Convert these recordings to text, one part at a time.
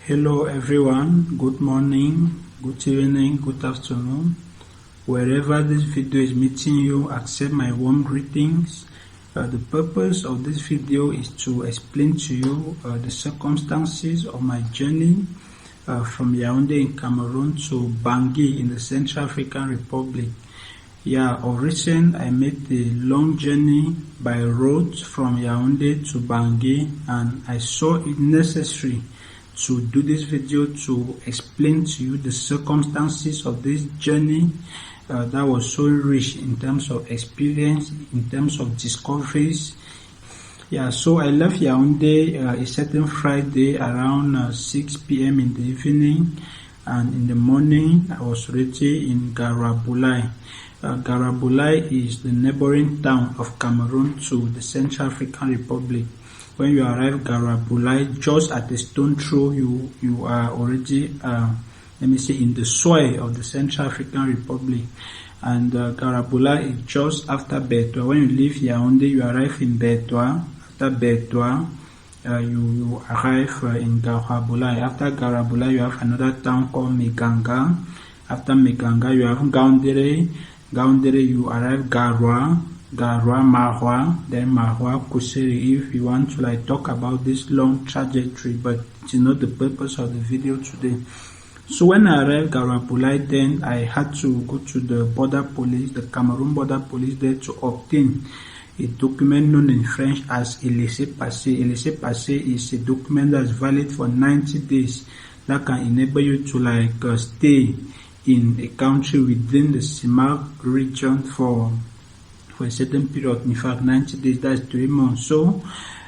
Hello everyone, good morning, good evening, good afternoon. Wherever this video is meeting you, accept my warm greetings. The purpose of this video is to explain to you the circumstances of my journey from Yaounde in Cameroon to Bangui in the Central African Republic. Of recent I made the long journey by road from Yaounde to Bangui, and I saw it necessary to do this video to explain to you the circumstances of this journey that was so rich in terms of experience, in terms of discoveries. So I left Yaounde a certain Friday around 6 p.m. in the evening, and in the morning I was already in Garabulai. Garabulai is the neighboring town of Cameroon to the Central African Republic. When you arrive Garabulai, just at a stone throw, you are already, in the soil of the Central African Republic. And Garabulai is just after Bégoua. When you leave Yaounde, you arrive in Bégoua. After Bégoua, you arrive in Garabulai. After Garabulai, you have another town called Meganga. After Meganga, you have Yaoundere. Yaoundere, you arrive Garwa, Marwa, then Marwa, Kuseri, if you want to talk about this long trajectory, but it's not the purpose of the video today. So when I arrived Garabulai, then I had to go to the border police, the Cameroon border police there, to obtain a document known in French as a laissez-passer. A laissez-passer is a document that is valid for 90 days that can enable you to stay in a country within the CIMAC region for a certain period, in fact 90 days, that's 3 months. So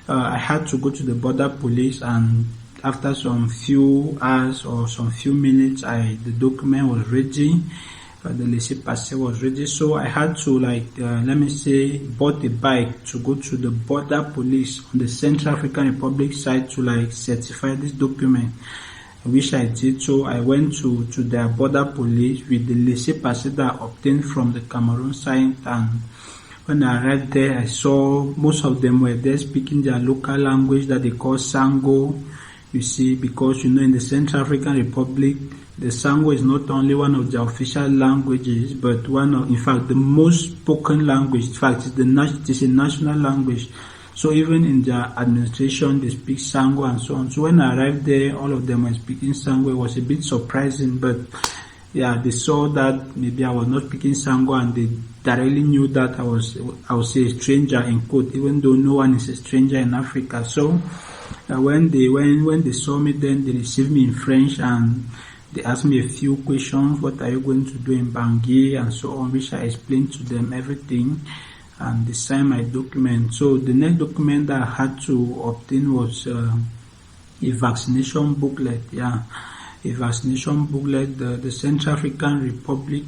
I had to go to the border police, and after some few hours or some few minutes, the document was ready, the laissez-passer was ready. So I had to bought a bike to go to the border police on the Central African Republic side to certify this document, which I did. So I went to their border police with the laissez-passer that I obtained from the Cameroon side, and when I arrived there, I saw most of them were there speaking their local language that they call Zongo. You see, because in the Central African Republic, the Zongo is not only one of the official languages, but one of, in fact, the most spoken language. In fact, it is a national language. So even in their administration, they speak Zongo and so on. So when I arrived there, all of them were speaking Zongo. It was a bit surprising, but they saw that maybe I was not speaking Zongo, and they directly knew that I was a stranger, in quote, even though no one is a stranger in Africa. So when they saw me, then they received me in French, and they asked me a few questions. What are you going to do in Bangui and so on, which I explained to them everything, and they signed my document. So the next document that I had to obtain was a vaccination booklet. A vaccination booklet. The Central African Republic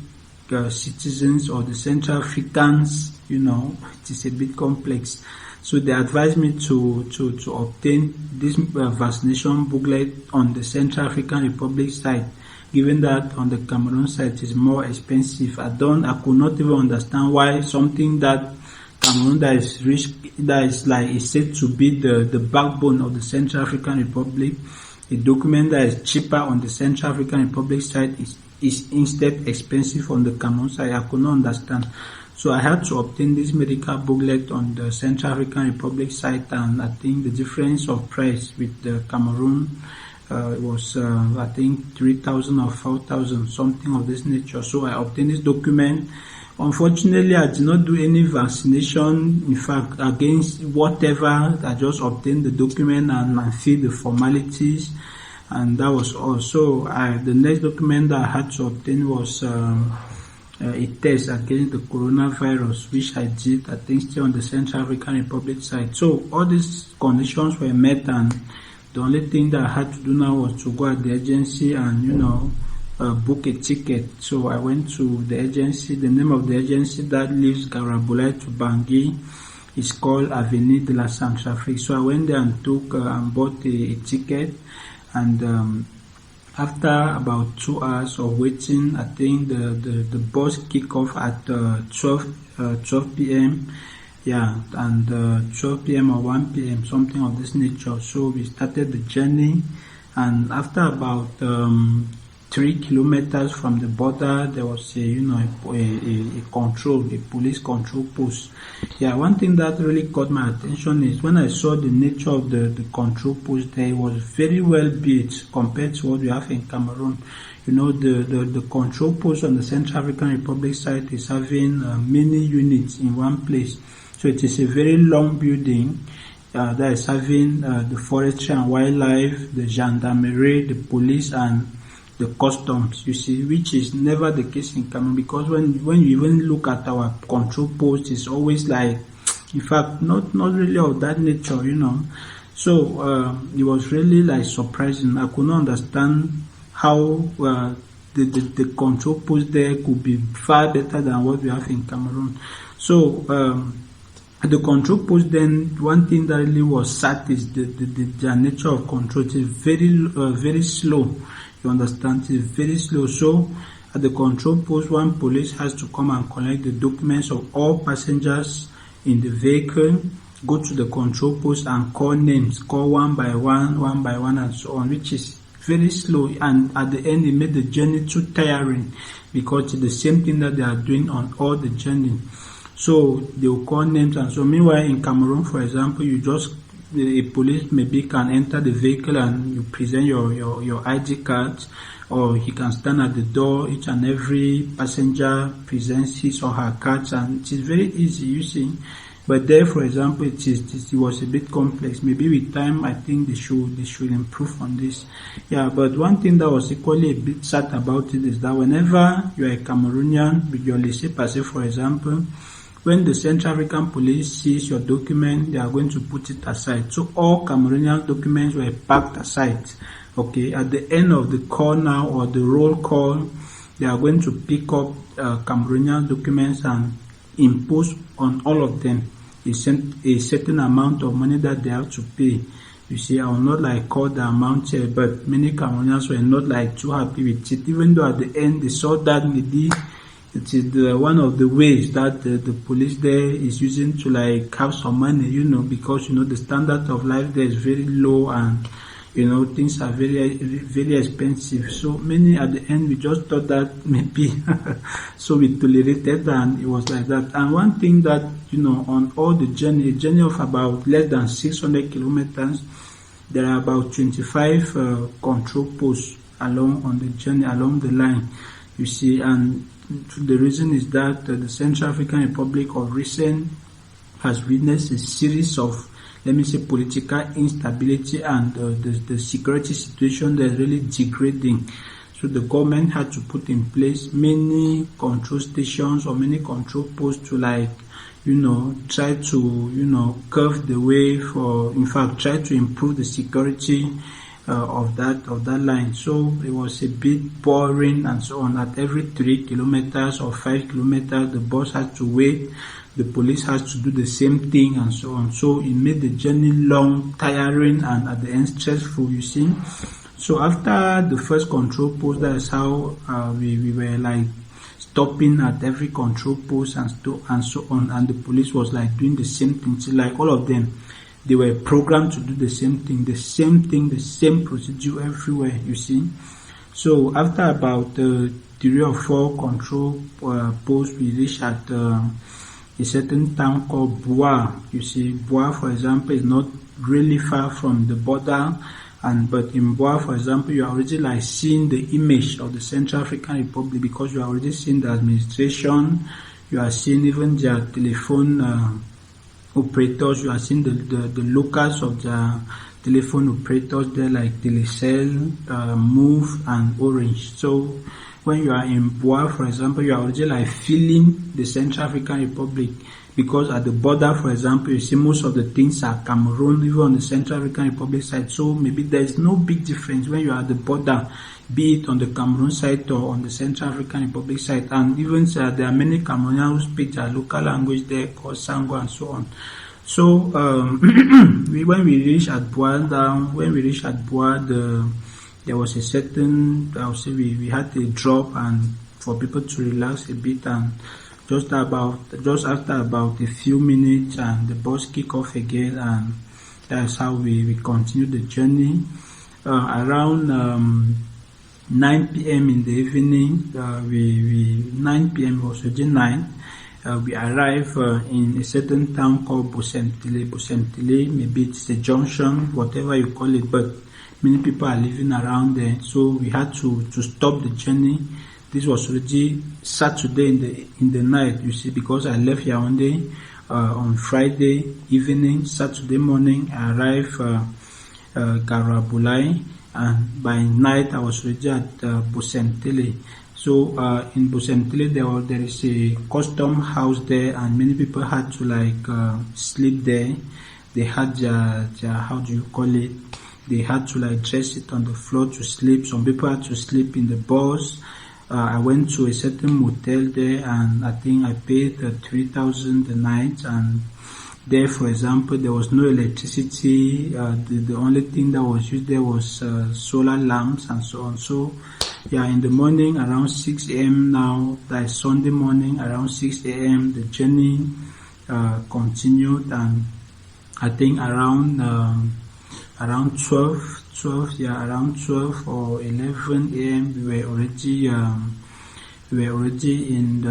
citizens, or the Central Africans, it is a bit complex. So they advised me to obtain this vaccination booklet on the Central African Republic side, given that on the Cameroon side it is more expensive. I could not even understand why something that Cameroon that is rich, that is said to be the backbone of the Central African Republic, a document that is cheaper on the Central African Republic side is instead expensive on the Cameroon side. I could not understand. So I had to obtain this medical booklet on the Central African Republic side, and I think the difference of price with the Cameroon was 3,000 or 4,000, something of this nature. So I obtained this document. Unfortunately, I did not do any vaccination, in fact, against whatever. I just obtained the document and filled the formalities, and that was all. So the next document that I had to obtain was a test against the coronavirus, which I did, I think, still on the Central African Republic side. So all these conditions were met, and the only thing that I had to do now was to go at the agency and, book a ticket. So I went to the agency. The name of the agency that leaves Garabulai to Bangui is called Avenue de la Centrafrique. So I went there and bought a ticket, and after about 2 hours of waiting, I think the bus kicked off at 12 p.m. and 12 p.m. or 1 p.m., something of this nature. So we started the journey, And after about 3 kilometers from the border, there was a police control post. Yeah, one thing that really caught my attention is when I saw the nature of the control post there, it was very well built compared to what we have in Cameroon. The control post on the Central African Republic side is having many units in one place. So it is a very long building that is having the forestry and wildlife, the gendarmerie, the police, and the customs, you see, which is never the case in Cameroon, because when you even look at our control post, it's always like, in fact, not really of that nature, So it was really like surprising. I could not understand how the control post there could be far better than what we have in Cameroon. So the control post then, one thing that really was sad is the nature of control. It is very slow. You understand? It's very slow. So at the control post, one police has to come and collect the documents of all passengers in the vehicle, go to the control post and call names, call one by one, and so on, which is very slow. And at the end, it made the journey too tiring, because it's the same thing that they are doing on all the journey. So they will call names and so. Meanwhile, in Cameroon, for example, a police maybe can enter the vehicle and you present your ID card, or he can stand at the door. Each and every passenger presents his or her cards, and it is very easy, you see. But there, for example, it was a bit complex. Maybe with time, I think they should improve on this. Yeah, but one thing that was equally a bit sad about it is that whenever you are a Cameroonian with your laissez-passer, for example, when the Central African Police sees your document, they are going to put it aside. So all Cameroonian documents were packed aside. Okay, at the end of the call now, or the roll call, they are going to pick up Cameroonian documents and impose on all of them a certain amount of money that they have to pay. You see, I will not call the amount here, but many Cameroonians were not too happy with it, even though at the end they saw that maybe it is one of the ways that the police there is using to have some money, because the standard of life there is very low, and things are very, very expensive. So many at the end, we just thought that maybe, so we tolerated, and it was like that. And one thing that, on all the journey, a journey of about less than 600 kilometers, there are about 25 control posts on the journey, along the line, you see. And the reason is that the Central African Republic of recent has witnessed a series of, let me say, political instability, and the security situation that is really degrading. So the government had to put in place many control stations or many control posts to try to, curve the way for, in fact, try to improve the security of that line. So it was a bit boring and so on. At every 3 kilometers or 5 kilometers, the bus has to wait. The police has to do the same thing and so on. So it made the journey long, tiring, and at the end stressful, you see. So after the first control post, that is how we were stopping at every control post and so on. And the police was doing the same thing. So all of them, they were programmed to do the same thing, the same procedure everywhere, you see. So after about 3 or 4 control posts, we reached at a certain town called Bois. You see, Bois, for example, is not really far from the border, but in Bois, for example, you are already seeing the image of the Central African Republic, because you are already seeing the administration, you are seeing even their telephone operators, you are seeing the locals of the telephone operators there, like Telecel, Move, and Orange. So when you are in Bois, for example, you are already feeling the Central African Republic, because at the border, for example, you see most of the things are Cameroon, even on the Central African Republic side. So maybe there is no big difference when you are at the border, be it on the Cameroon side or on the Central African Republic side. And even there are many Cameroonians who speak their local language there, called Zongo and so on. So when we reached at Bois, there was a certain, I would say we had a drop, and for people to relax a bit, and just after about a few minutes, and the bus kick off again, and that's how we continued the journey. around 9 p.m. in the evening, 9 p.m. was already 9. We arrive in a certain town called Bosemtele. Bosemtele, maybe it's a junction, whatever you call it, but many people are living around there. So we had to stop the journey. This was already Saturday in the night, you see, because I left Yaounde on Friday evening. Saturday morning, I arrived Garabulai, and by night I was already at Bosemtele. So in Bosemtele there is a custom house there, and many people had to sleep there. They had their how do you call it? They had to dress it on the floor to sleep. Some people had to sleep in the bus. I went to a certain motel there, and I think I paid 3,000 a night. And there, for example, there was no electricity. The only thing that was used there was solar lamps and so on. So yeah, in the morning around 6 a.m. now, that is Sunday morning, around 6 a.m. the journey continued, and I think around 12 or 11 a.m. we were already in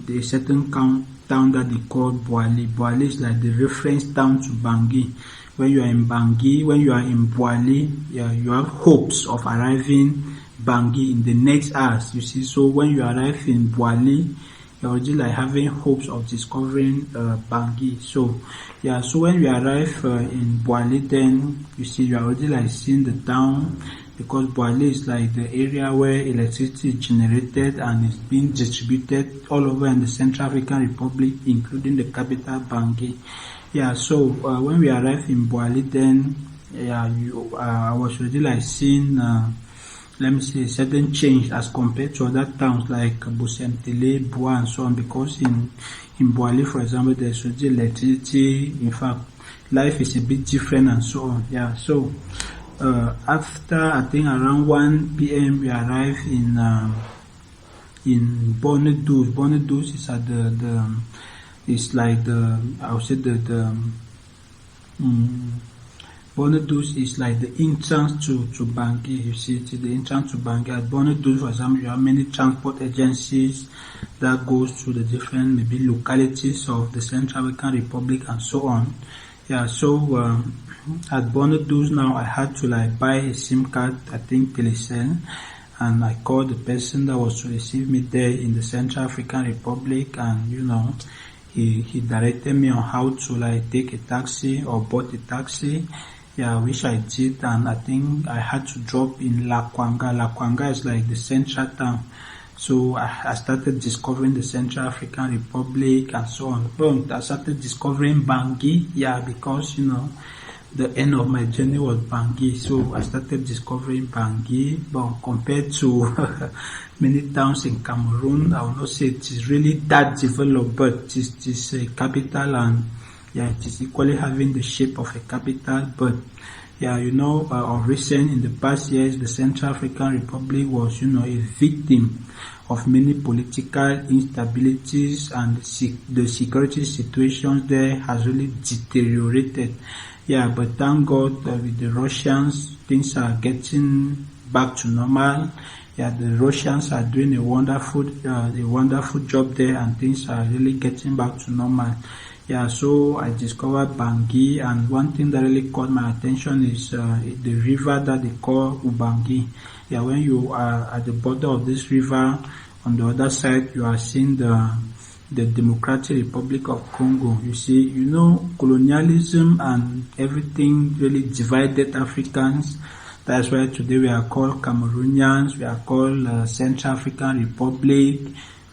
the certain town that they call Boali. Boali is like the reference town to Bangui. When you are in Bangui, when you are in Boali, you have hopes of arriving Bangui in the next hours, you see. So when you arrive in Boali, you're already having hopes of discovering Bangui. So yeah, so when we arrive in Boali, then you see you're already seeing the town, because Boali is the area where electricity is generated and is being distributed all over in the Central African Republic, including the capital Bangui. Yeah, so when we arrived in Boali, then I was already seeing let me say a certain change as compared to other towns like Bosemtele, Boa and so on, because in Boali, for example, there's already electricity. In fact, life is a bit different and so on. Yeah, so after I think around 1 p.m. we arrived in Bonne-Douce. Bonne-Douce is at Bonne-Douce is the entrance to Bangui. You see, it's the entrance to Bangui. At Bonne-Douce, for example, you have many transport agencies that goes to the different maybe localities of the Central African Republic and so on. Yeah, so at Bonne-Douce now I had to buy a SIM card, I think Telecel, and I called the person that was to receive me there in the Central African Republic, and he directed me on how to take a taxi or bought a taxi. Yeah, which I did, and I think I had to drop in La Kwanga. La Kwanga is the central town. So I started discovering the Central African Republic and so on. But I started discovering Bangui, yeah, because the end of my journey was Bangui. So I started discovering Bangui, but compared to many towns in Cameroon, I will not say it is really that developed, but it is a capital, and yeah, it is equally having the shape of a capital. But yeah, of recent, in the past years, the Central African Republic was, a victim of many political instabilities, and the security situations there has really deteriorated. Yeah, but thank God with the Russians, things are getting back to normal. Yeah, the Russians are doing a wonderful job there, and things are really getting back to normal. Yeah, so I discovered Bangui, and one thing that really caught my attention is the river that they call Oubangui. Yeah, when you are at the border of this river, on the other side you are seeing the Democratic Republic of Congo. You see, colonialism and everything really divided Africans. That's why today we are called Cameroonians, we are called Central African Republic,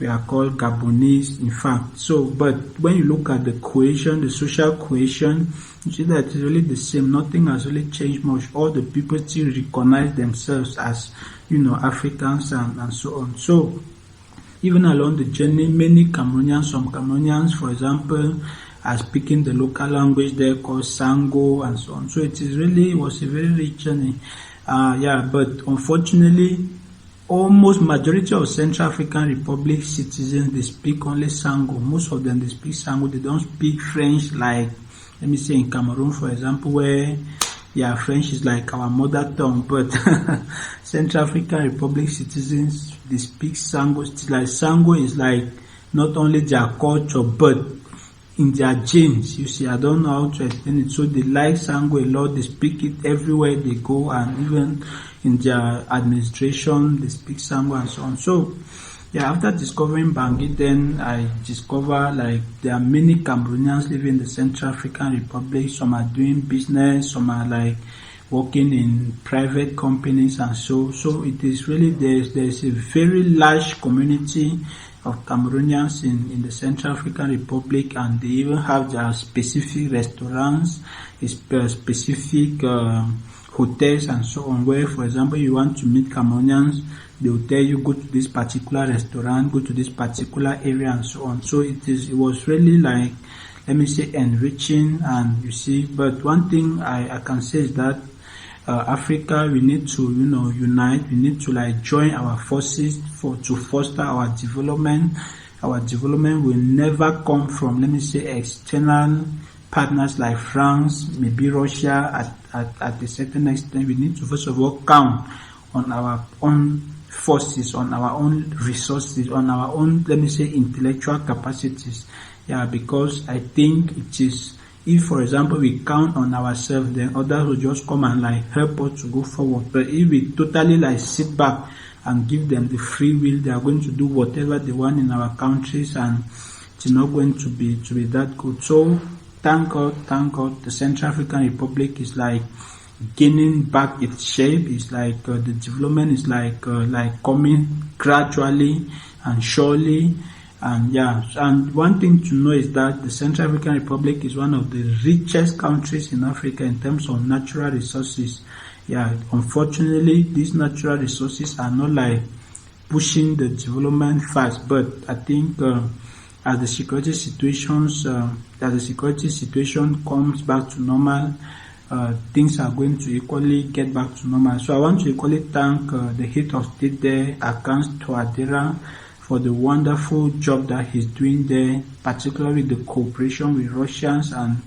we are called Gabonese, in fact. So, but when you look at the cohesion, the social cohesion, you see that it's really the same. Nothing has really changed much. All the people still recognize themselves as, Africans and so on. So, even along the journey, some Cameroonians, for example, are speaking the local language there called Zongo and so on. So it was a very rich journey. But unfortunately, almost majority of Central African Republic citizens, they speak only Zongo. Most of them, they speak Zongo. They don't speak French, like, let me say in Cameroon, for example, where Yeah, French is like our mother tongue, but Central African Republic citizens, they speak Sango. Like Sango is like not only their culture, but in their genes. You see, I don't know how to explain it. So they like Sango a lot. They speak it everywhere they go, and even in their administration, they speak Sango and so on. So yeah, after discovering Bangui, then I discover like there are many Cameroonians living in the Central African Republic. Some are doing business, some are like working in private companies and so it is really there's a very large community of Cameroonians in the Central African Republic, and they even have their specific restaurants, specific hotels and so on, where for example you want to meet Cameroonians, they will tell you go to this particular restaurant, go to this particular area and so on. So it was really like, let me say, enriching. And you see, but one thing I can say is that Africa, we need to unite. We need to like join our forces to foster our development. Our development will never come from, let me say, external partners like France, maybe Russia. At a certain extent, we need to first of all count on our own forces, on our own resources, on our own, let me say, intellectual capacities. Yeah, because I think it is, if for example we count on ourselves, then others will just come and like help us to go forward. But if we totally like sit back and give them the free will, they are going to do whatever they want in our countries, and it's not going to be that good. So thank God, the Central African Republic is like gaining back its shape. It's like the development is like coming gradually and surely. And yeah, and one thing to know is that the Central African Republic is one of the richest countries in Africa in terms of natural resources. Yeah, unfortunately, these natural resources are not like pushing the development fast, but I think as the security situation comes back to normal, things are going to equally get back to normal. So I want to equally thank the head of state there, Akans Touadera, for the wonderful job that he's doing there, particularly the cooperation with Russians, and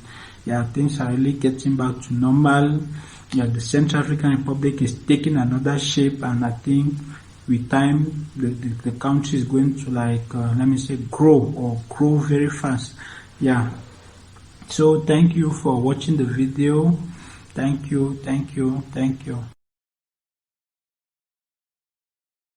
yeah, things are really getting back to normal. Yeah, the Central African Republic is taking another shape, and I think with time the country is going to like let me say grow very fast. Yeah. So thank you for watching the video. Thank you.